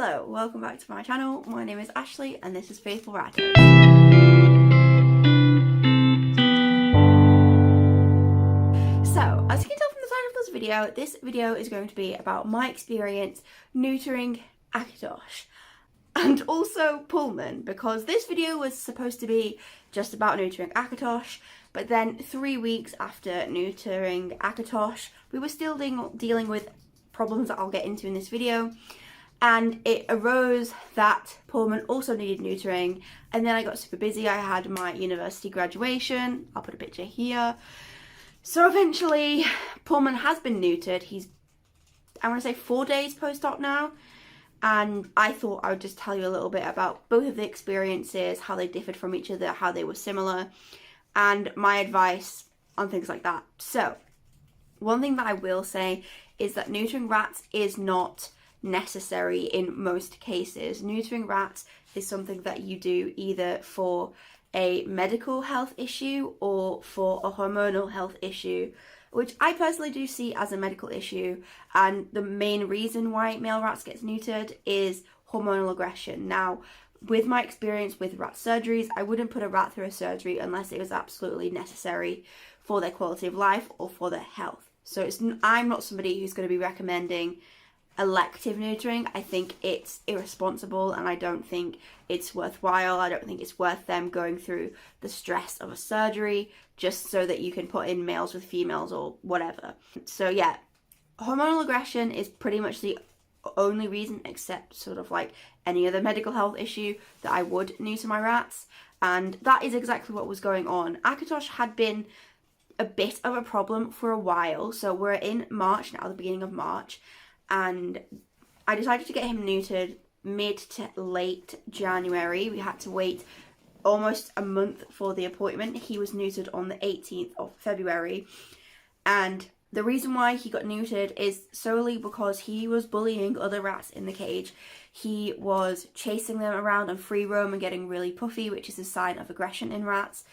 Hello, welcome back to my channel. My name is Ashley and this is Faithful Ratters. So, as you can tell from the title of this video is going to be about my experience neutering Akatosh and also Pullman, because this video was supposed to be just about neutering Akatosh, but then 3 weeks after neutering Akatosh, we were still dealing with problems that I'll get into in this video. And it arose that Pullman also needed neutering, and then I got super busy. I had my university graduation. I'll put a picture here. So eventually Pullman has been neutered. He's, I want to say 4 days post-op now, and I thought I would just tell you a little bit about both of the experiences, how they differed from each other, how they were similar, and my advice on things like that. So one thing that I will say is that neutering rats is not necessary in most cases. Neutering rats is something that you do either for a medical health issue or for a hormonal health issue, which I personally do see as a medical issue, and the main reason why male rats gets neutered is hormonal aggression. Now, with my experience with rat surgeries, I wouldn't put a rat through a surgery unless it was absolutely necessary for their quality of life or for their health. So I'm not somebody who's going to be recommending elective neutering. I think it's irresponsible and I don't think it's worthwhile. I don't think it's worth them going through the stress of a surgery just so that you can put in males with females or whatever. So yeah, hormonal aggression is pretty much the only reason, except sort of like any other medical health issue, that I would neuter my rats, and that is exactly what was going on. Akatosh had been a bit of a problem for a while, so we're in March now, the beginning of March, and I decided to get him neutered mid to late January. We had to wait almost a month for the appointment. He was neutered on the 18th of February, and the reason why he got neutered is solely because he was bullying other rats in the cage. He was chasing them around on free roam and getting really puffy, which is a sign of aggression in rats,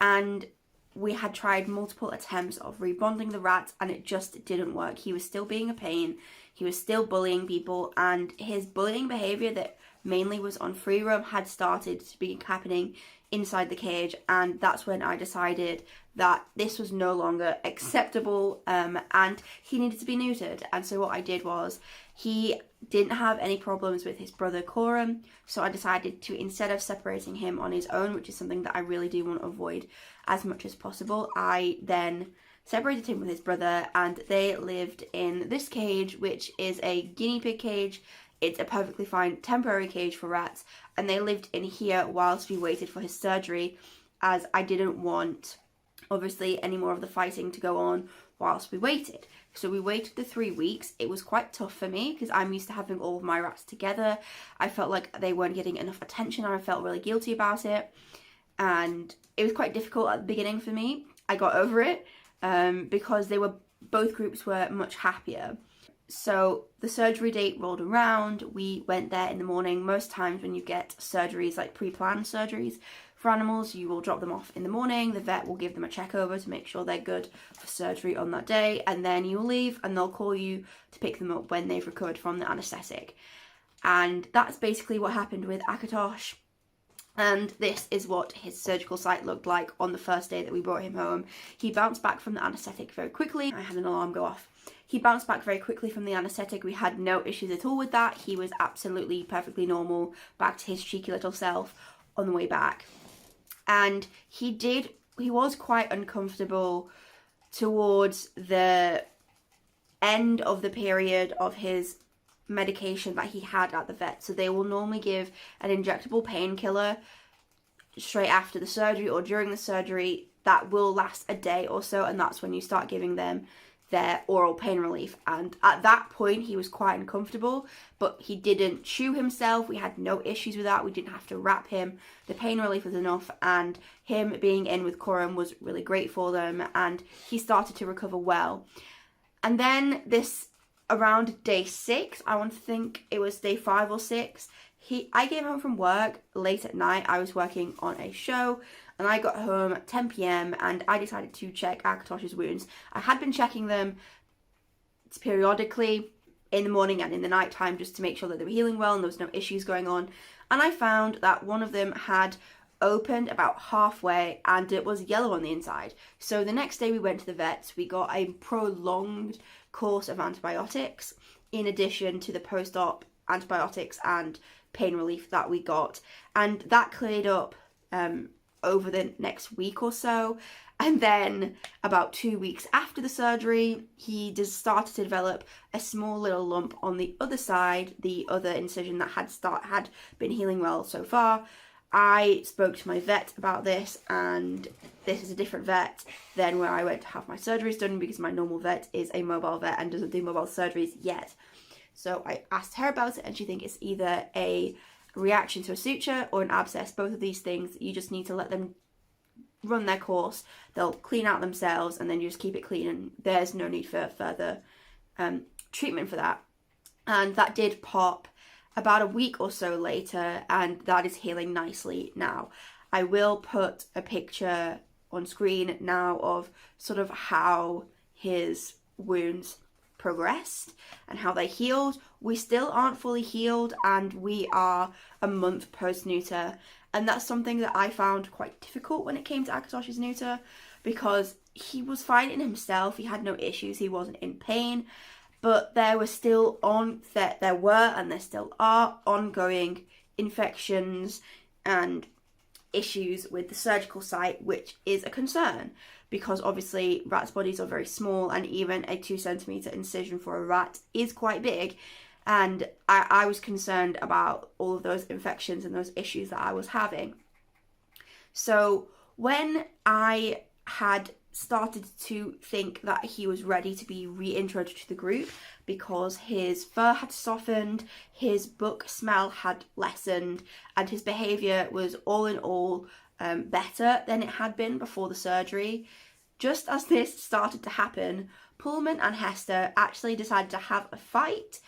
and we had tried multiple attempts of rebonding the rat and it just didn't work. He was still being a pain, he was still bullying people, and his bullying behaviour that mainly was on free roam had started to be happening inside the cage, and that's when I decided that this was no longer acceptable and he needed to be neutered. And so what I did was, he didn't have any problems with his brother Coram, so I decided to, instead of separating him on his own, which is something that I really do want to avoid as much as possible, I then separated him with his brother, and they lived in this cage, which is a guinea pig cage. It's a perfectly fine temporary cage for rats, and they lived in here whilst we waited for his surgery, as I didn't want, obviously, any more of the fighting to go on whilst we waited. So we waited the 3 weeks. It was quite tough for me because I'm used to having all of my rats together. I felt like they weren't getting enough attention and I felt really guilty about it, and it was quite difficult at the beginning for me. I got over it because both groups were much happier. So the surgery date rolled around, we went there in the morning. Most times when you get surgeries, like pre-planned surgeries for animals, you will drop them off in the morning. The vet will give them a check over to make sure they're good for surgery on that day, and then you'll leave and they'll call you to pick them up when they've recovered from the anaesthetic. And that's basically what happened with Akatosh. And this is what his surgical site looked like on the first day that we brought him home. He bounced back from the anaesthetic very quickly. I had an alarm go off. He bounced back very quickly from the anaesthetic. We had no issues at all with that. He was absolutely perfectly normal, back to his cheeky little self on the way back. And he was quite uncomfortable towards the end of the period of his medication that he had at the vet. So they will normally give an injectable painkiller straight after the surgery or during the surgery that will last a day or so, and that's when you start giving them their oral pain relief. And at that point he was quite uncomfortable, but he didn't chew himself. We had no issues with that. We didn't have to wrap him. The pain relief was enough, and him being in with Coram was really great for them, and he started to recover well. And then around day 6, I want to think it was day 5 or 6, I came home from work late at night. I was working on a show and I got home at 10 p.m. and I decided to check Akatosh's wounds. I had been checking them periodically in the morning and in the night time, just to make sure that they were healing well and there was no issues going on. And I found that one of them had opened about halfway and it was yellow on the inside. So the next day we went to the vets, we got a prolonged course of antibiotics in addition to the post-op antibiotics and pain relief that we got, and that cleared up over the next week or so. And then about 2 weeks after the surgery, he just started to develop a small little lump on the other side, the other incision that had been healing well so far. I spoke to my vet about this, and this is a different vet than where I went to have my surgeries done, because my normal vet is a mobile vet and doesn't do mobile surgeries yet. So I asked her about it, and she thinks it's either a reaction to a suture or an abscess. Both of these things, you just need to let them run their course. They'll clean out themselves, and then you just keep it clean, and there's no need for further treatment for that. And that did pop about a week or so later, and that is healing nicely now. I will put a picture on screen now of sort of how his wounds progressed and how they healed. We still aren't fully healed, and we are a month post-neuter, and that's something that I found quite difficult when it came to Akatosh's neuter, because he was fine in himself, he had no issues, he wasn't in pain, but there were still and there still are ongoing infections and issues with the surgical site, which is a concern, because obviously rats' bodies are very small, and even a 2 centimeter incision for a rat is quite big. And I was concerned about all of those infections and those issues that I was having. So when I had started to think that he was ready to be reintroduced to the group, because his fur had softened, his book smell had lessened, and his behaviour was all in all better than it had been before the surgery. Just as this started to happen, Pullman and Hester actually decided to have a fight,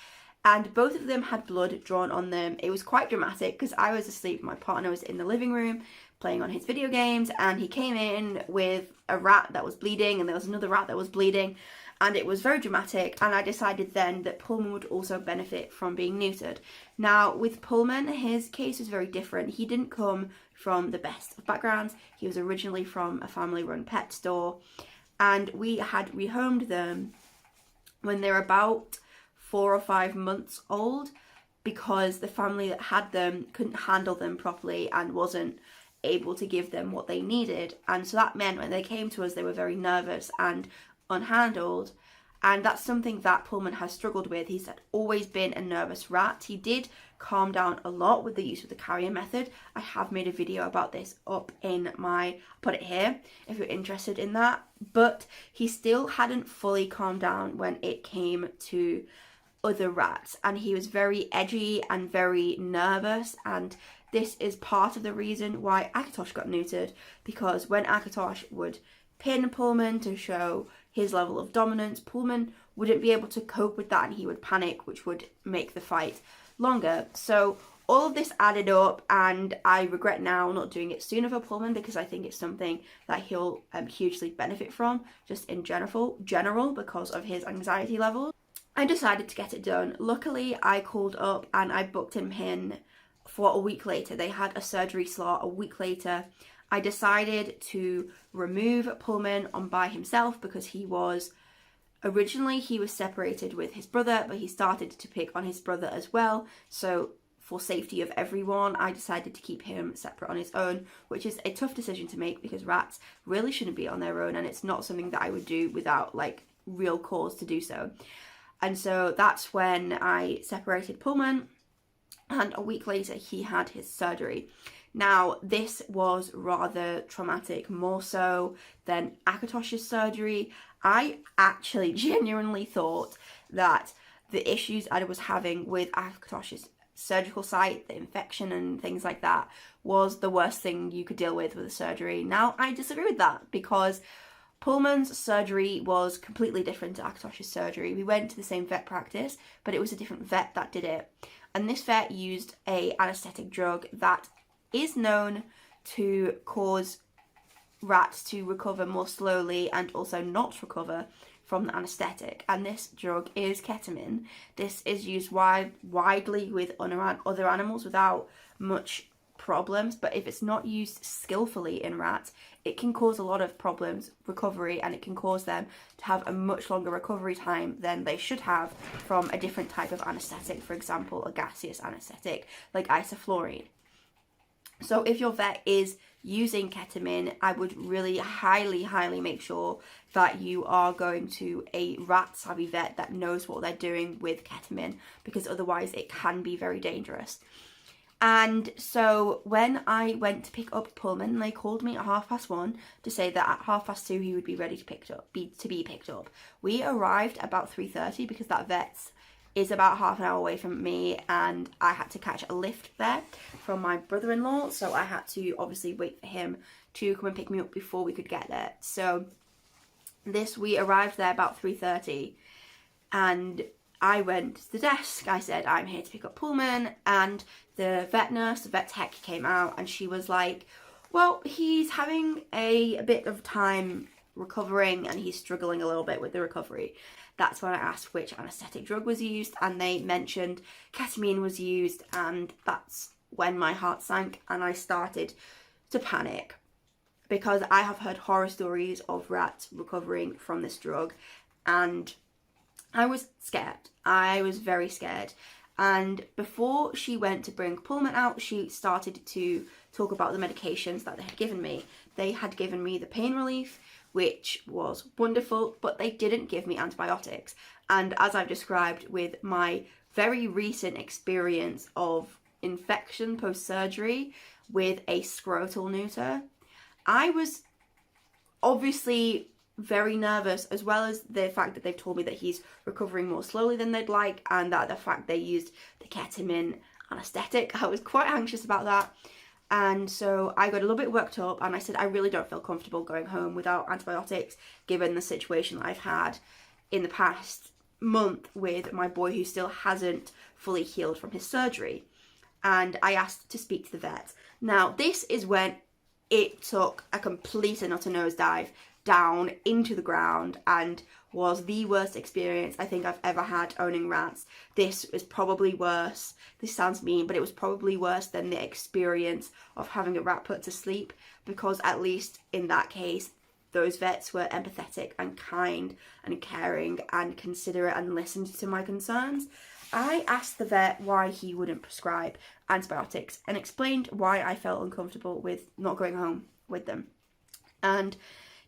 and both of them had blood drawn on them. It was quite dramatic because I was asleep, my partner was in the living room playing on his video games, and he came in with a rat that was bleeding, and there was another rat that was bleeding, and it was very dramatic. And I decided then that Pullman would also benefit from being neutered. Now with Pullman, his case was very different. He didn't come from the best of backgrounds. He was originally from a family-run pet store, and we had rehomed them when they were about 4 or 5 months old, because the family that had them couldn't handle them properly and wasn't able to give them what they needed. And so that meant when they came to us, they were very nervous and unhandled, and that's something that Pullman has struggled with. He's always been a nervous rat. He did calm down a lot with the use of the carrier method. I have made a video about this up in I'll put it here if you're interested in that, but he still hadn't fully calmed down when it came to other rats, and he was very edgy and very nervous. And this is part of the reason why Akatosh got neutered, because when Akatosh would pin Pullman to show his level of dominance, Pullman wouldn't be able to cope with that, and he would panic, which would make the fight longer. So all of this added up, and I regret now not doing it sooner for Pullman, because I think it's something that he'll hugely benefit from, just in general because of his anxiety levels. I decided to get it done. Luckily, I called up and I booked him in for a week later. They had a surgery slot a week later. I decided to remove Pullman on by himself, because he was separated with his brother, but he started to pick on his brother as well. So for safety of everyone, I decided to keep him separate on his own, which is a tough decision to make, because rats really shouldn't be on their own, and it's not something that I would do without like real cause to do so. And so that's when I separated Pullman, and a week later he had his surgery. Now this was rather traumatic, more so than Akatosh's surgery. I actually genuinely thought that the issues I was having with Akatosh's surgical site, the infection and things like that, was the worst thing you could deal with a surgery. Now I disagree with that, because Pullman's surgery was completely different to Akatosh's surgery. We went to the same vet practice, but it was a different vet that did it. And this vet used an anaesthetic drug that is known to cause rats to recover more slowly and also not recover from the anaesthetic, and this drug is ketamine. This is used widely with other animals without much problems, but if it's not used skillfully in rats, it can cause a lot of problems recovery, and it can cause them to have a much longer recovery time than they should have from a different type of anaesthetic, for example a gaseous anaesthetic like isoflurane. So if your vet is using ketamine, I would really highly make sure that you are going to a rat savvy vet that knows what they're doing with ketamine, because otherwise it can be very dangerous. And so when I went to pick up Pullman, they called me at 1:30 to say that at 2:30 he would be ready to be picked up. We arrived about 3:30 because that vet's is about half an hour away from me, and I had to catch a lift there from my brother-in-law, so I had to obviously wait for him to come and pick me up before we could get there. So we arrived there about 3:30, and I went to the desk. I said, I'm here to pick up Pullman, and the vet tech came out, and she was like, well, he's having a bit of time recovering and he's struggling a little bit with the recovery. That's when I asked which anaesthetic drug was used, and they mentioned ketamine was used, and that's when my heart sank and I started to panic, because I have heard horror stories of rats recovering from this drug, and I was scared. I was very scared. And before she went to bring Pullman out, she started to talk about the medications that they had given me. They had given me the pain relief, which was wonderful, but they didn't give me antibiotics. And as I've described with my very recent experience of infection post-surgery with a scrotal neuter, I was obviously very nervous, as well as the fact that they've told me that he's recovering more slowly than they'd like, and that the fact they used the ketamine anaesthetic. I was quite anxious about that. And so I got a little bit worked up, and I said I really don't feel comfortable going home without antibiotics, given the situation that I've had in the past month with my boy who still hasn't fully healed from his surgery. And I asked to speak to the vet. Now, this is when it took a complete and utter nosedive down into the ground, and was the worst experience I think I've ever had owning rats. This was probably worse. This sounds mean, but it was probably worse than the experience of having a rat put to sleep, because at least in that case, those vets were empathetic and kind and caring and considerate and listened to my concerns. I asked the vet why he wouldn't prescribe antibiotics and explained why I felt uncomfortable with not going home with them. And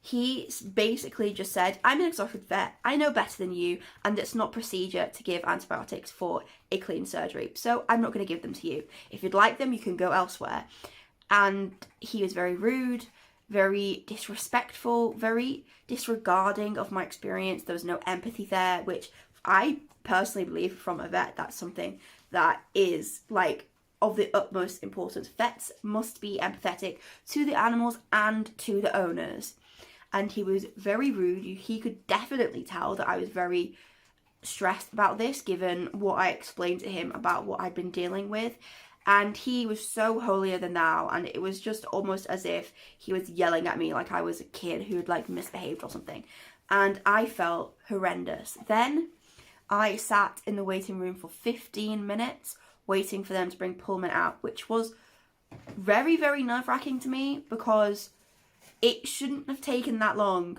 he basically just said, I'm an exhausted vet, I know better than you, and it's not procedure to give antibiotics for a clean surgery, so I'm not going to give them to you. If you'd like them, you can go elsewhere. And he was very rude, very disrespectful, very disregarding of my experience. There was no empathy there, which I personally believe from a vet, that's something that is like of the utmost importance. Vets must be empathetic to the animals and to the owners. And he was very rude. He could definitely tell that I was very stressed about this, given what I explained to him about what I'd been dealing with. And he was so holier than thou, and it was just almost as if he was yelling at me like I was a kid who had like misbehaved or something. And I felt horrendous. Then I sat in the waiting room for 15 minutes waiting for them to bring Pullman out, which was very, very nerve-wracking to me, because it shouldn't have taken that long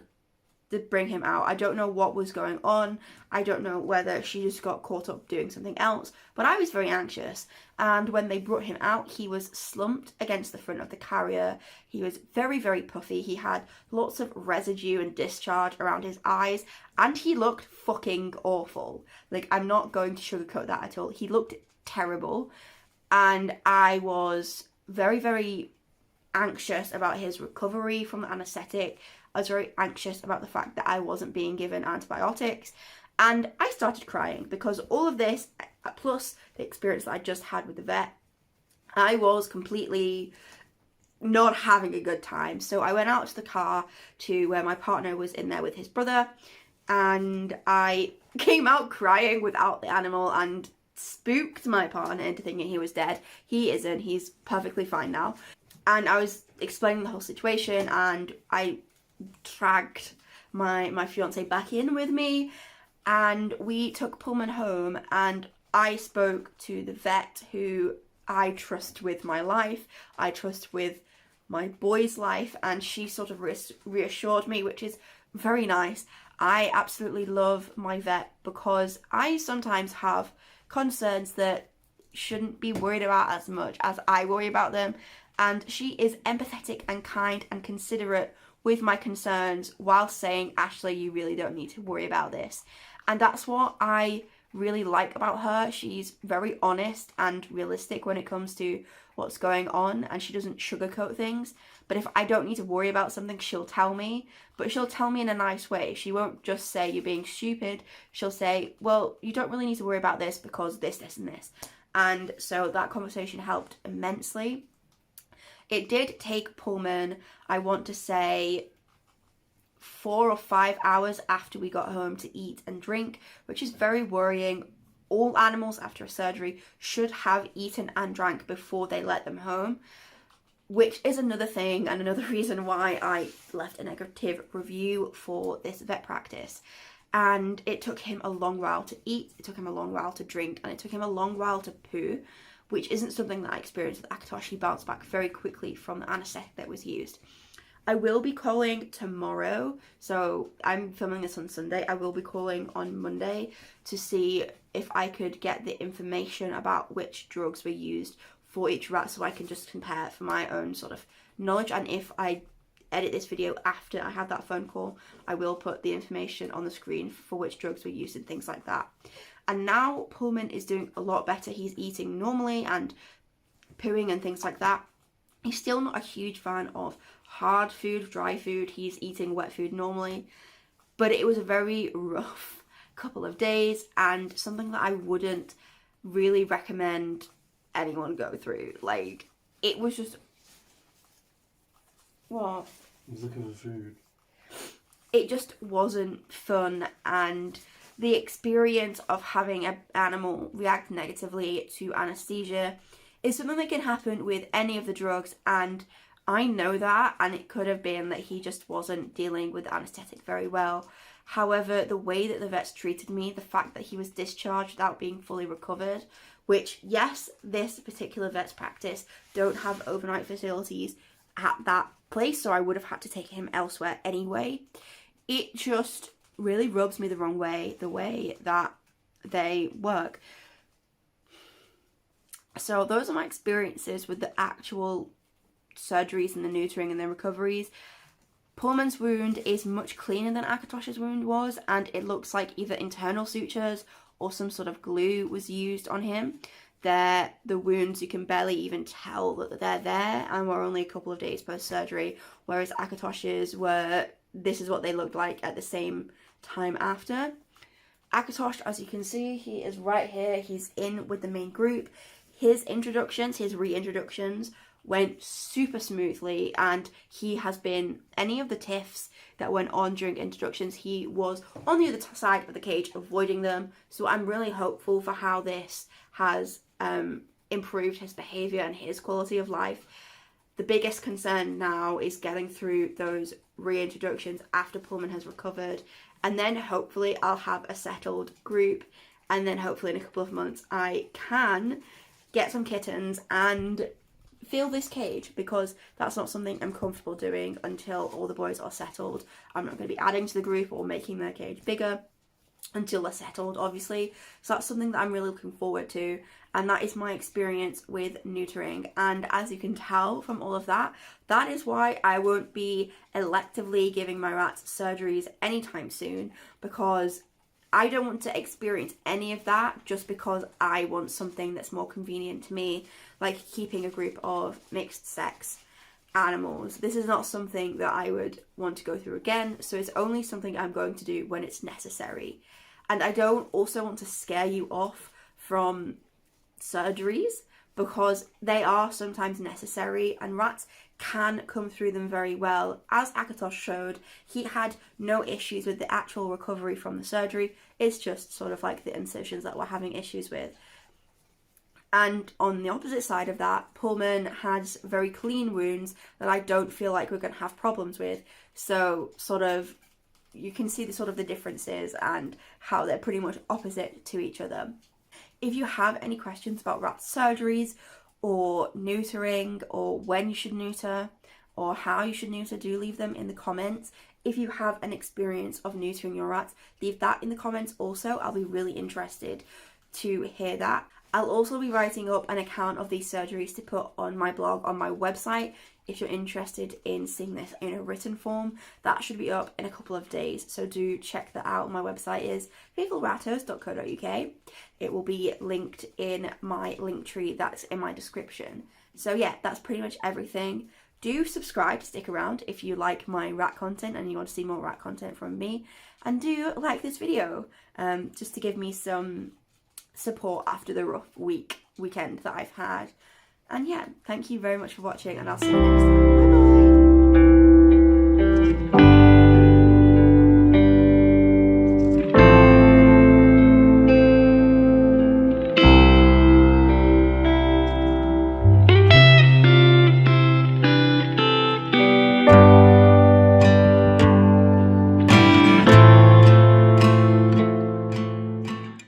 to bring him out. I don't know what was going on. I don't know whether she just got caught up doing something else, but I was very anxious. And when they brought him out, he was slumped against the front of the carrier. He was very, very puffy. He had lots of residue and discharge around his eyes, and he looked fucking awful. Like, I'm not going to sugarcoat that at all. He looked terrible, and I was very, very anxious about his recovery from the anaesthetic. I was very anxious about the fact that I wasn't being given antibiotics, and I started crying because all of this, plus the experience that I just had with the vet, I was completely not having a good time. So I went out to the car to where my partner was in there with his brother, and I came out crying without the animal and spooked my partner into thinking he was dead. He isn't. He's perfectly fine now. And I was explaining the whole situation, and I dragged my fiance back in with me, and we took Pullman home, and I spoke to the vet who I trust with my life, I trust with my boy's life, and she sort of reassured me, which is very nice. I absolutely love my vet because I sometimes have concerns that shouldn't be worried about as much as I worry about them, and she is empathetic and kind and considerate with my concerns while saying, Ashley, you really don't need to worry about this. And that's what I really like about her. She's very honest and realistic when it comes to what's going on, and she doesn't sugarcoat things. But if I don't need to worry about something, she'll tell me, but she'll tell me in a nice way. She won't just say you're being stupid. She'll say, well, you don't really need to worry about this because this, and this. And so that conversation helped immensely. It did take Pullman, I want to say, 4 or 5 hours after we got home to eat and drink, which is very worrying. All animals after a surgery should have eaten and drank before they let them home, which is another thing and another reason why I left a negative review for this vet practice. And it took him a long while to eat, it took him a long while to drink, and it took him a long while to poo, which isn't something that I experienced with Akatosh. He bounced back very quickly from the anaesthetic that was used. I will be calling tomorrow, so I'm filming this on Sunday. I will be calling on Monday to see if I could get the information about which drugs were used for each rat, so I can just compare for my own sort of knowledge. And if I edit this video after I have that phone call, I will put the information on the screen for which drugs were used and things like that. And now Pullman is doing a lot better. He's eating normally and pooing and things like that. He's still not a huge fan of hard food, dry food. He's eating wet food normally, but it was a very rough couple of days and something that I wouldn't really recommend anyone go through. Like, it was just... What? I was looking for food. It just wasn't fun, and the experience of having an animal react negatively to anesthesia is something that can happen with any of the drugs, and I know that, and it could have been that he just wasn't dealing with anaesthetic very well. However, the way that the vets treated me, the fact that he was discharged without being fully recovered, which, yes, this particular vet's practice don't have overnight facilities at that place, so I would have had to take him elsewhere anyway. It just really rubs me the wrong way, the way that they work. So those are my experiences with the actual surgeries and the neutering and the recoveries. Pullman's wound is much cleaner than Akatosh's wound was, and it looks like either internal sutures or some sort of glue was used on him. The wounds, you can barely even tell that they're there, and we're only a couple of days post-surgery, whereas Akatosh's were, this is what they looked like at the same time after. Akatosh, as you can see, he is right here. He's in with the main group. His introductions, his reintroductions went super smoothly, and he has been, any of the tiffs that went on during introductions, he was on the other side of the cage avoiding them. So I'm really hopeful for how this has improved his behaviour and his quality of life. The biggest concern now is getting through those reintroductions after Pullman has recovered, and then hopefully I'll have a settled group, and then hopefully in a couple of months I can get some kittens and fill this cage, because that's not something I'm comfortable doing until all the boys are settled. I'm not going to be adding to the group or making their cage bigger until they're settled, obviously. So that's something that I'm really looking forward to, and that is my experience with neutering. And as you can tell from all of that, that is why I won't be electively giving my rats surgeries anytime soon, because I don't want to experience any of that just because I want something that's more convenient to me, like keeping a group of mixed sex animals. This is not something that I would want to go through again, so it's only something I'm going to do when it's necessary. And I don't also want to scare you off from surgeries, because they are sometimes necessary, and rats can come through them very well. As Akatosh showed, he had no issues with the actual recovery from the surgery. It's just sort of like the incisions that we're having issues with. And on the opposite side of that, Pullman has very clean wounds that I don't feel like we're going to have problems with. So sort of you can see the sort of the differences and how they're pretty much opposite to each other. If you have any questions about rat surgeries or neutering, or when you should neuter or how you should neuter, do leave them in the comments. If you have an experience of neutering your rats, leave that in the comments also. I'll be really interested to hear that. I'll also be writing up an account of these surgeries to put on my blog, on my website, if you're interested in seeing this in a written form. That should be up in a couple of days, so do check that out. My website is faithfulratters.co.uk. It will be linked in my link tree that's in my description. So yeah, that's pretty much everything. Do subscribe to stick around if you like my rat content and you want to see more rat content from me. And do like this video, just to give me some support after the rough weekend that I've had. And yeah, thank you very much for watching, and I'll see you next time. Bye.